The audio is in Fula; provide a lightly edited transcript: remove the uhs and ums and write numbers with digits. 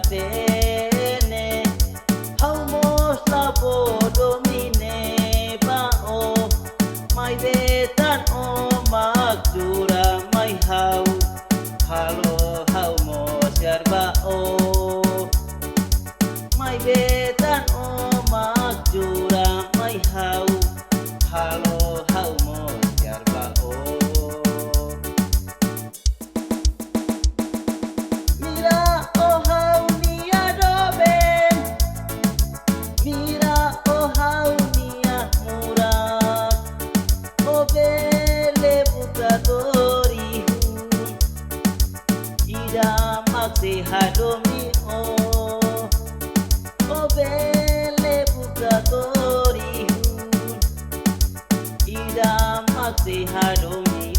tene Hau mos la podomine ba o Mai betan o magdura mai hau Halo hau mos yarba o Mai betan o magdura mai hau Halo hau mos yarba o Mira oh hau nia doben Mira oh hau nia murak Oh bele buka rihun Ida Mais hafomi Oh bele buka rihun Ida Mais hafomi